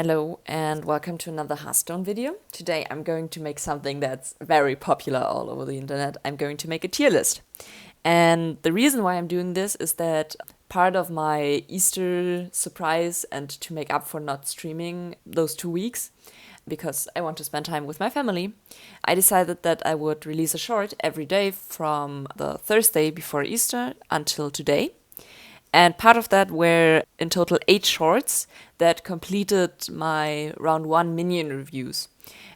Hello and welcome to another Hearthstone video. Today I'm going to make something that's very popular all over the internet. I'm going to make a tier list. And the reason why I'm doing this is that part of my Easter surprise and to make up for not streaming those 2 weeks, because I want to spend time with my family, I decided that I would release a short every day from the Thursday before Easter until today. And part of that were in total 8 shorts that completed my round 1 minion reviews.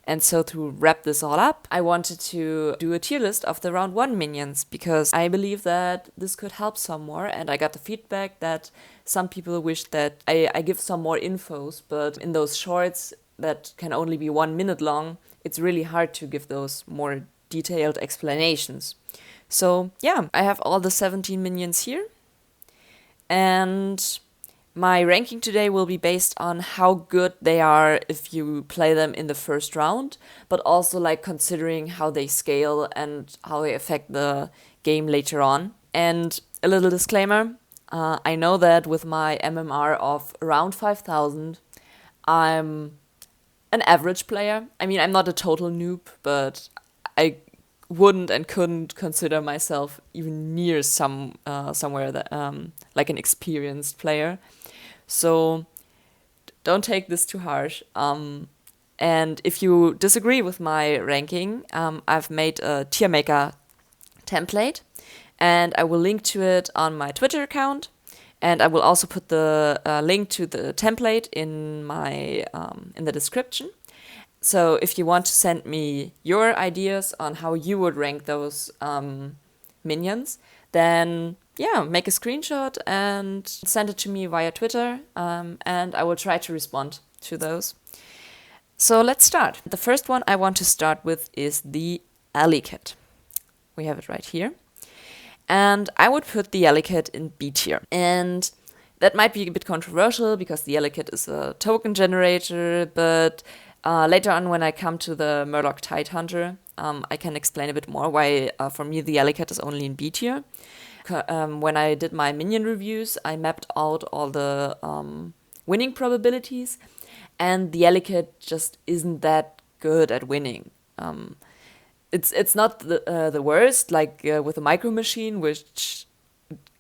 And so to wrap this all up, I wanted to do a tier list of the round 1 minions because I believe that this could help some more. And I got the feedback that some people wish that I give some more infos, but in those shorts that can only be 1 minute long, it's really hard to give those more detailed explanations. So yeah, I have all the 17 minions here. And my ranking today will be based on how good they are if you play them in the first round, but also like considering how they scale and how they affect the game later on. And a little disclaimer, I know that with my MMR of around 5,000, I'm an average player. I mean, I'm not a total noob, but I wouldn't and couldn't consider myself even near somewhere that like an experienced player. So don't take this too harsh. And if you disagree with my ranking, I've made a tier maker template, and I will link to it on my Twitter account. And I will also put the link to the template in my in the description. So if you want to send me your ideas on how you would rank those minions, then yeah, make a screenshot and send it to me via Twitter, and I will try to respond to those. So let's start. The first one I want to start with is the Alley Kit. We have it right here. And I would put the Alley Kit in B tier. And that might be a bit controversial because the Alley Kit is a token generator, but later on, when I come to the Murloc Tidehunter, I can explain a bit more why, for me, the Alley Cat is only in B tier. When I did my minion reviews, I mapped out all the winning probabilities, and the Alley Cat just isn't that good at winning. It's not the worst, like with a Micro Machine, which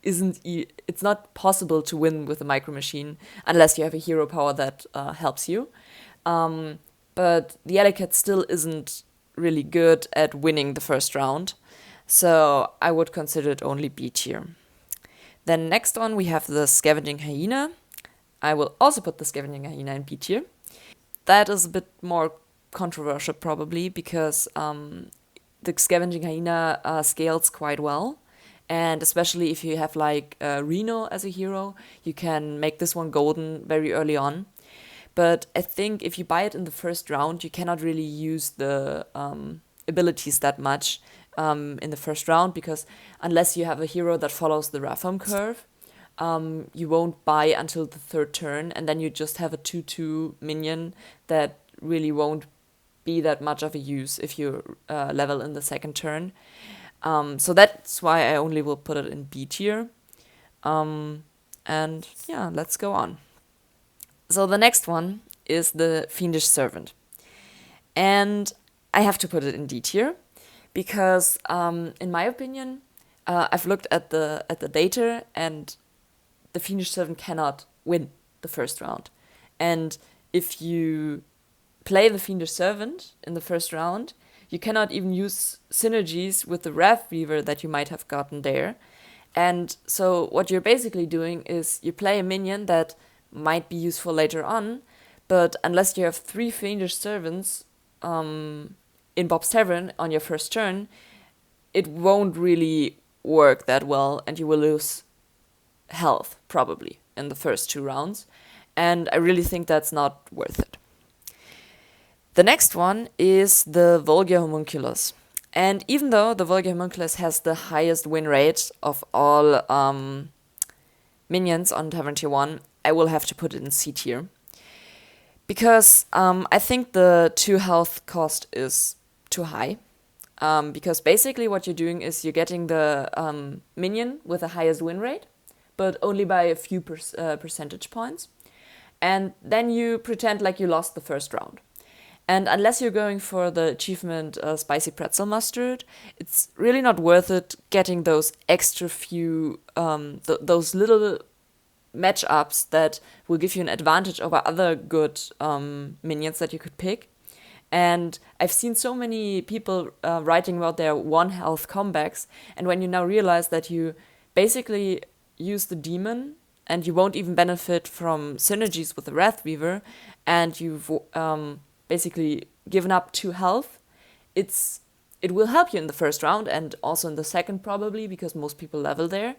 it's not possible to win with a Micro Machine unless you have a hero power that helps you. But the Alley Cat still isn't really good at winning the first round, so I would consider it only B tier. Then next on we have the Scavenging Hyena. I will also put the Scavenging Hyena in B tier. That is a bit more controversial probably because the Scavenging Hyena scales quite well. And especially if you have like Reno as a hero, you can make this one golden very early on. But I think if you buy it in the first round, you cannot really use the abilities that much in the first round because unless you have a hero that follows the Rathom curve, you won't buy until the third turn, and then you just have a 2/2 minion that really won't be that much of a use if you level in the second turn. So that's why I only will put it in B tier. And yeah, let's go on. So the next one is the Fiendish Servant. And I have to put it in D tier because, in my opinion, I've looked at the data and the Fiendish Servant cannot win the first round. And if you play the Fiendish Servant in the first round, you cannot even use synergies with the Wrath Weaver that you might have gotten there. And so what you're basically doing is you play a minion that might be useful later on, but unless you have 3 Fiendish Servants in Bob's Tavern on your first turn, it won't really work that well, and you will lose health, probably, in the first 2 rounds, and I really think that's not worth it. The next one is the Vulgar Homunculus. And even though the Vulgar Homunculus has the highest win rate of all minions on Tavern Tier 1, I will have to put it in C tier. Because I think the 2 health cost is too high. Because basically what you're doing is you're getting the minion with the highest win rate, but only by a few percentage points. And then you pretend like you lost the first round. And unless you're going for the achievement Spicy Pretzel Mustard, it's really not worth it getting those extra few, those little matchups that will give you an advantage over other good minions that you could pick. And I've seen so many people writing about their 1 health comebacks, and when you now realize that you basically use the demon and you won't even benefit from synergies with the Wrathweaver, and you've basically given up 2 health, it will help you in the first round and also in the second probably, because most people level there.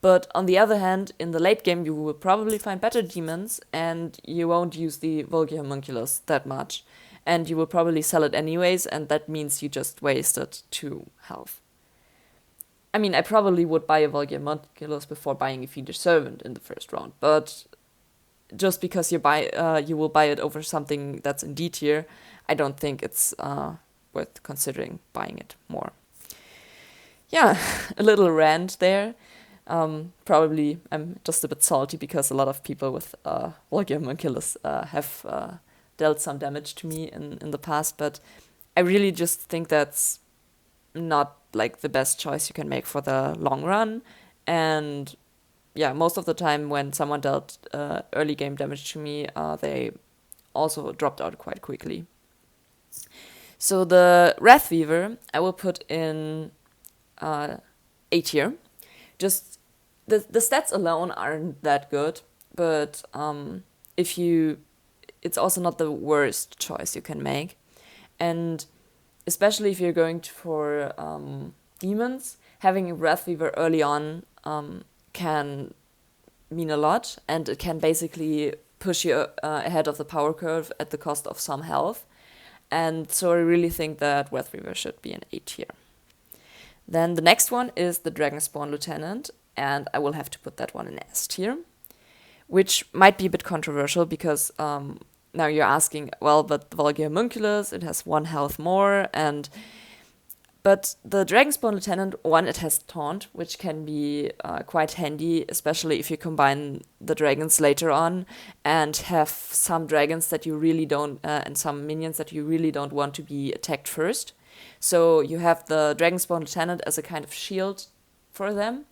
But on the other hand, in the late game, you will probably find better demons and you won't use the Vulgar Homunculus that much. And you will probably sell it anyways, and that means you just wasted 2 health. I mean, I probably would buy a Vulgar Homunculus before buying a Fiendish Servant in the first round, but just because you will buy it over something that's in D tier, I don't think it's worth considering buying it more. Yeah, a little rant there. Probably I'm just a bit salty because a lot of people with Vulgar Homunculus have dealt some damage to me in the past, but I really just think that's not like the best choice you can make for the long run. And yeah, most of the time when someone dealt early game damage to me, they also dropped out quite quickly. So the Wrathweaver I will put in A tier. Just the stats alone aren't that good, but it's also not the worst choice you can make. And especially if you're going for demons, having a Wrathweaver early on can mean a lot, and it can basically push you ahead of the power curve at the cost of some health. And so I really think that Wrathweaver should be an A tier. Then the next one is the Dragonspawn Lieutenant, and I will have to put that one in S tier, which might be a bit controversial because now you're asking, well, but the Vulgar Homunculus, it has 1 health more, but the Dragonspawn Lieutenant, one, it has Taunt, which can be quite handy, especially if you combine the dragons later on and have some dragons that you really don't, and some minions that you really don't want to be attacked first. So you have the Dragonspawn Lieutenant as a kind of shield for them.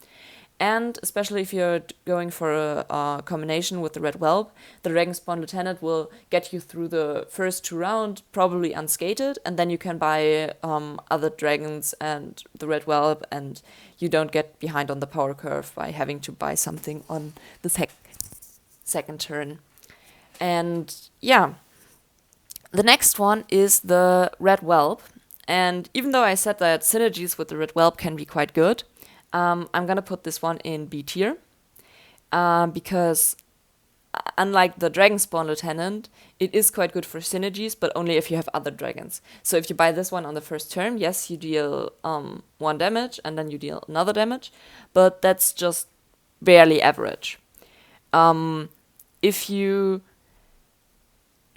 And especially if you're going for a combination with the Red Whelp, the Dragonspawn Lieutenant will get you through the first 2 rounds, probably unscathed, and then you can buy other dragons and the Red Whelp, and you don't get behind on the power curve by having to buy something on the second turn. And yeah, the next one is the Red Whelp. And even though I said that synergies with the Red Whelp can be quite good, I'm gonna put this one in B tier because unlike the Dragonspawn Lieutenant, it is quite good for synergies, but only if you have other dragons. So if you buy this one on the first turn, yes, you deal 1 damage and then you deal another damage, but that's just barely average. If you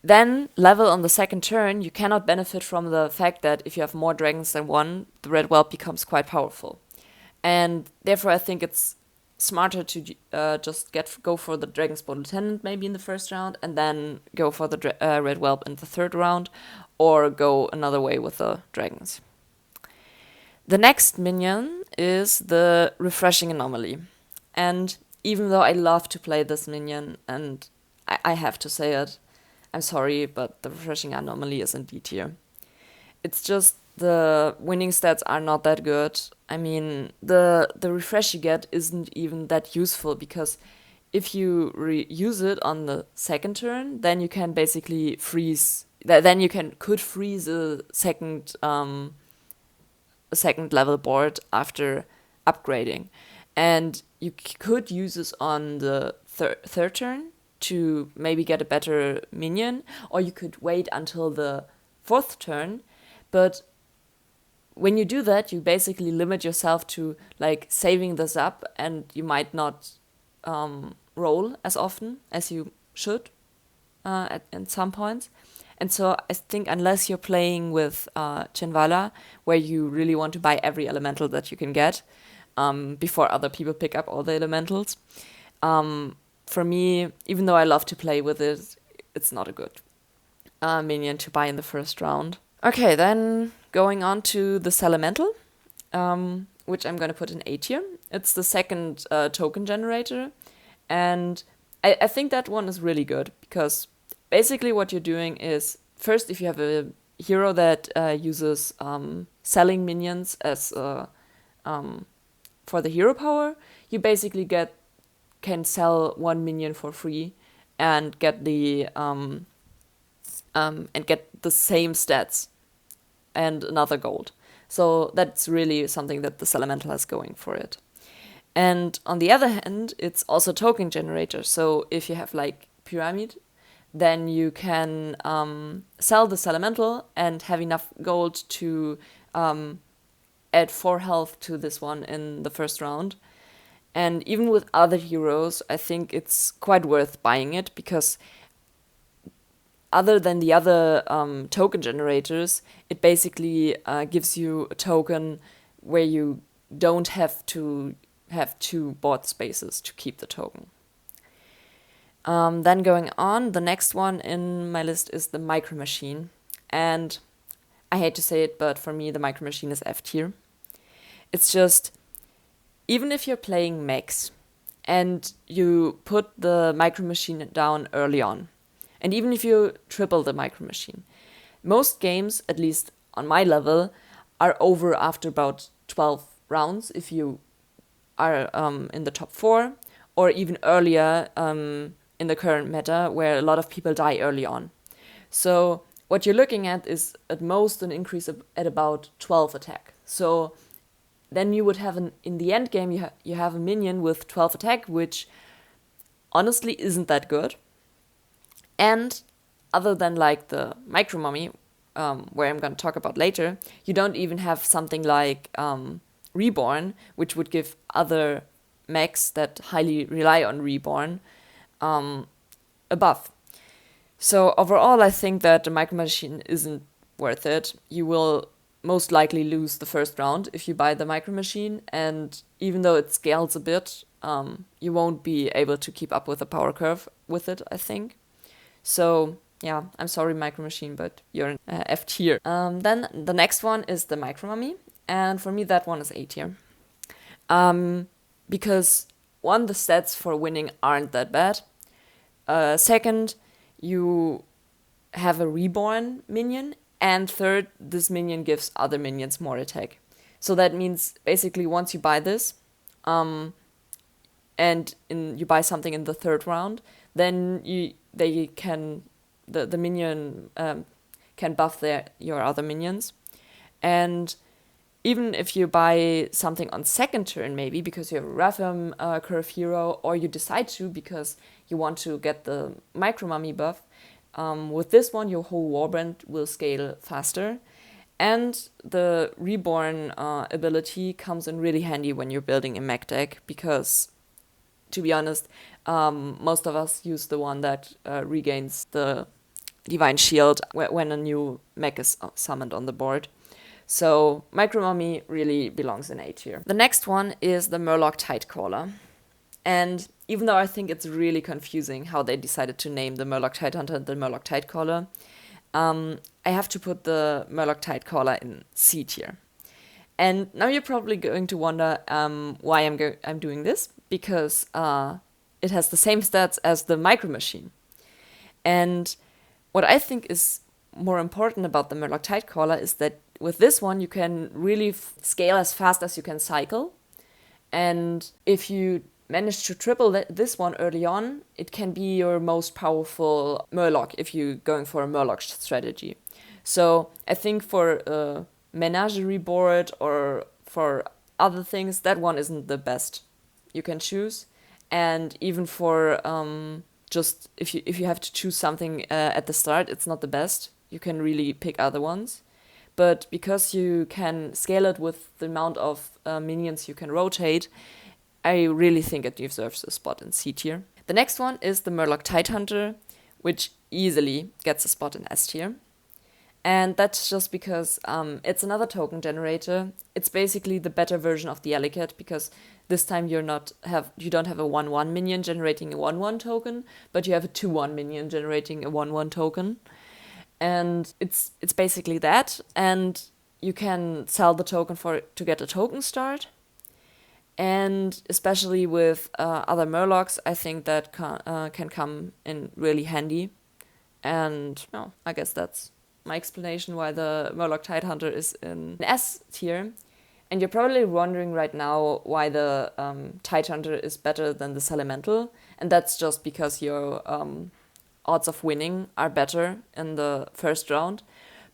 then level on the second turn, you cannot benefit from the fact that if you have more dragons than 1, the Red Whelp becomes quite powerful. And therefore, I think it's smarter to just go for the Dragonspawn Lieutenant maybe in the first round, and then go for the Red Whelp in the third round, or go another way with the dragons. The next minion is the Refreshing Anomaly. And even though I love to play this minion, and I have to say it, I'm sorry, but the Refreshing Anomaly is in D tier. It's just the winning stats are not that good. I mean, the refresh you get isn't even that useful, because if you use it on the second turn, then you can basically freeze. Then you could freeze a second level board after upgrading, and you could use this on the third turn to maybe get a better minion, or you could wait until the 4th turn. But when you do that, you basically limit yourself to like saving this up, and you might not roll as often as you should at some points. And so I think unless you're playing with Chinvala, where you really want to buy every elemental that you can get before other people pick up all the elementals, for me, even though I love to play with it, it's not a good minion to buy in the first round. Okay, then going on to the Salamental, which I'm going to put in A tier. It's the second token generator, and I think that one is really good because basically what you're doing is, first, if you have a hero that uses selling minions as for the hero power, you basically can sell one minion for free and get the same stats and another gold. So that's really something that the Salamental has going for it. And on the other hand, it's also token generator. So if you have like Pyramid, then you can sell the Salamental and have enough gold to add 4 health to this one in the first round. And even with other heroes, I think it's quite worth buying it because other than the other token generators, it basically gives you a token where you don't have to have 2 board spaces to keep the token. Then going on, the next one in my list is the Micro Machine. And I hate to say it, but for me, the Micro Machine is F tier. It's just, even if you're playing Mechs and you put the Micro Machine down early on, and even if you triple the Micro Machine, most games, at least on my level, are over after about 12 rounds if you are in the top 4, or even earlier in the current meta where a lot of people die early on. So what you're looking at is at most an increase at about 12 attack. So then you would have in the end game you have a minion with 12 attack, which honestly isn't that good. And other than like the Micro Mummy, where I'm going to talk about later, you don't even have something like Reborn, which would give other mechs that highly rely on Reborn a buff. So overall, I think that the Micro Machine isn't worth it. You will most likely lose the first round if you buy the Micro Machine, and even though it scales a bit, you won't be able to keep up with the power curve with it, I think. So yeah, I'm sorry, Micro Machine, but you're an F tier. Then the next one is the Micro Mummy, and for me that one is A tier. Because one, the stats for winning aren't that bad. Second, you have a Reborn minion, and third, this minion gives other minions more attack. So that means basically once you buy this, and you buy something in the third round, then the minion can buff your other minions. And even if you buy something on second turn, maybe because you have a Rhythm Curve hero, or you decide to because you want to get the Micro Mummy buff, with this one your whole Warband will scale faster. And the Reborn ability comes in really handy when you're building a mech deck, because to be honest, most of us use the one that regains the Divine Shield when a new mech is summoned on the board. So Micro Mummy really belongs in A tier. The next one is the Murloc Tidecaller. And even though I think it's really confusing how they decided to name the Murloc Tidehunter the Murloc Tidecaller, I have to put the Murloc Tidecaller in C tier. And now you're probably going to wonder why I'm doing this, because it has the same stats as the Micro Machine. And what I think is more important about the Murloc Tidecaller is that with this one you can really scale as fast as you can cycle. And if you manage to triple this one early on, it can be your most powerful Murloc if you're going for a Murloc strategy. So I think for a menagerie board or for other things, that one isn't the best you can choose. And even for just if you have to choose something at the start, it's not the best. You can really pick other ones. But because you can scale it with the amount of minions you can rotate, I really think it deserves a spot in C tier. The next one is the Murloc Tidehunter, which easily gets a spot in S tier. And that's just because it's another token generator. It's basically the better version of the Ellicott, because this time you don't have a 1/1 minion generating a 1/1 token, but you have a 2/1 minion generating a 1/1 token. And it's basically that. And you can sell the token to get a token start. And especially with other Murlocs, I think that can come in really handy. And I guess that's my explanation why the Murloc Tidehunter is in S tier. And you're probably wondering right now why the Tidehunter is better than the Salamental. And that's just because your odds of winning are better in the first round.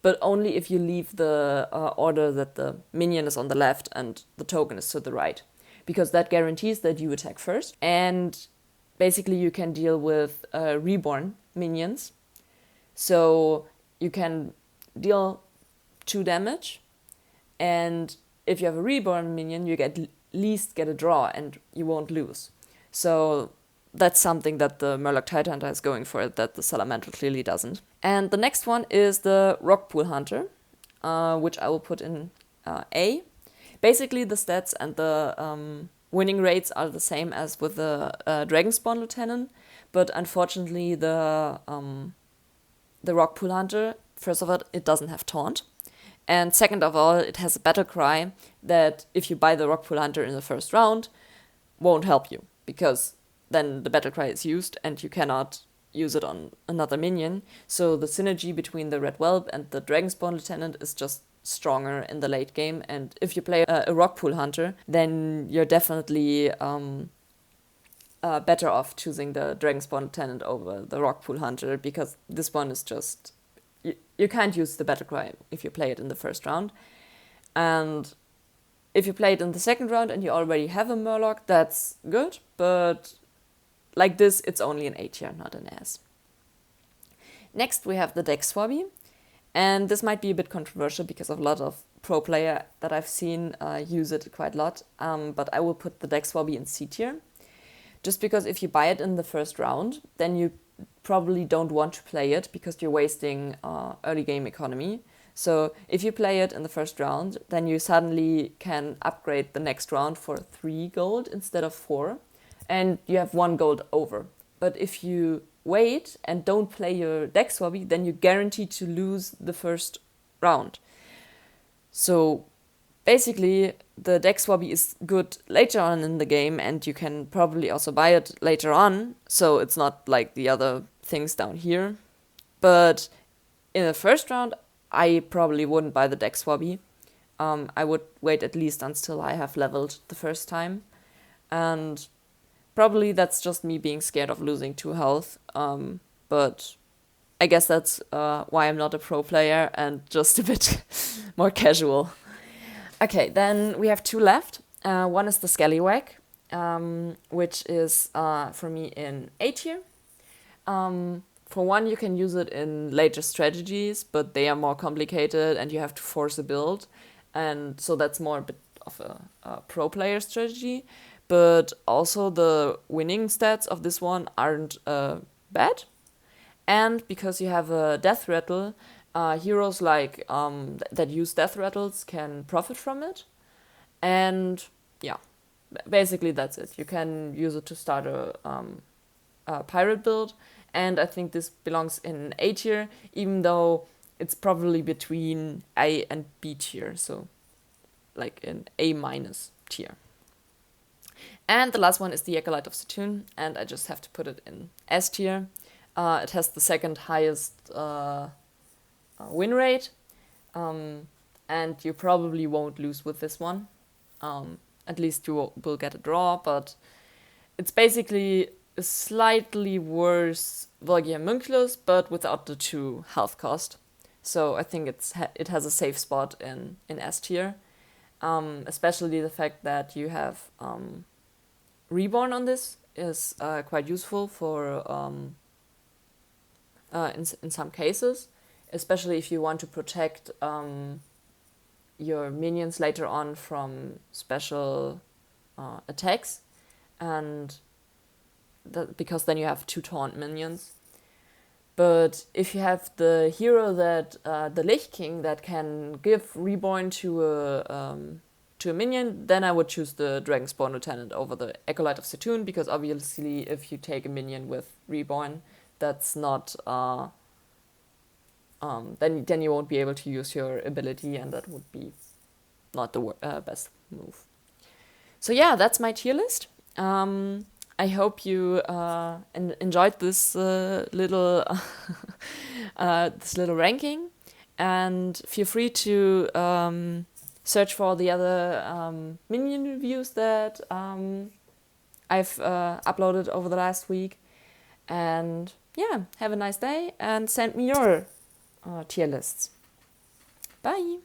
But only if you leave the order that the minion is on the left and the token is to the right. Because that guarantees that you attack first. And basically you can deal with reborn minions. So you can deal 2 damage, and if you have a reborn minion, you at least get a draw and you won't lose. So that's something that the Murloc Tidehunter is going for that the Salamental clearly doesn't. And the next one is the Rockpool Hunter, which I will put in A. Basically, the stats and the winning rates are the same as with the Dragonspawn Lieutenant, but unfortunately the Rockpool Hunter, first of all, it doesn't have Taunt. And second of all, it has a battle cry that if you buy the Rockpool Hunter in the first round, won't help you, because then the battle cry is used and you cannot use it on another minion. So the synergy between the Red Whelp and the Dragonspawn Lieutenant is just stronger in the late game. And if you play a Rockpool Hunter, then you're definitely better off choosing the Dragonspawn Lieutenant over the Rockpool Hunter, because this one is just... You can't use the battle cry if you play it in the first round. And if you play it in the second round and you already have a Murloc, that's good, but like this, it's only an A tier, not an S. Next, we have the deck Swabby, and this might be a bit controversial because of a lot of pro player that I've seen use it quite a lot, but I will put the deck Swabby in C tier. Just because if you buy it in the first round, then you probably don't want to play it because you're wasting early game economy. So if you play it in the first round, then you suddenly can upgrade the next round for 3 gold instead of 4, and you have 1 gold over. But if you wait and don't play your deck Swabby, then you're guaranteed to lose the first round. So basically, the deck Swabby is good later on in the game, and you can probably also buy it later on, so it's not like the other things down here. But in the first round, I probably wouldn't buy the deck Swabby. I would wait at least until I have leveled the first time. And probably that's just me being scared of losing 2 health. But I guess that's why I'm not a pro player and just a bit more casual. Okay, then we have 2 left. One is the Scallywag, which is for me in A tier. For one, you can use it in later strategies, but they are more complicated and you have to force a build. And so that's more a bit of a pro player strategy. But also the winning stats of this one aren't bad. And because you have a death rattle, heroes like that use death rattles can profit from it. And yeah, basically that's it. You can use it to start a pirate build. And I think this belongs in A tier, even though it's probably between A and B tier. So like in A- tier. And the last one is the Acolyte of Saturn, and I just have to put it in S tier. It has the second highest win rate, and you probably won't lose with this one. At least you will get a draw, but it's basically a slightly worse Volgia Munculus, but without the 2 health cost. So I think it has a safe spot in S tier, especially the fact that you have Reborn on this is quite useful for in some cases, especially if you want to protect your minions later on from special attacks, and because then you have 2 taunt minions. But if you have the hero that the Lich King that can give Reborn to a minion, then I would choose the Dragonspawn Lieutenant over the Acolyte of Satoon, because obviously if you take a minion with Reborn, that's not then you won't be able to use your ability, and that would be not the best move. So yeah, that's my tier list. I hope you enjoyed this little this little ranking, and feel free to search for the other minion reviews that I've uploaded over the last week. And yeah, have a nice day and send me your tier lists. Bye!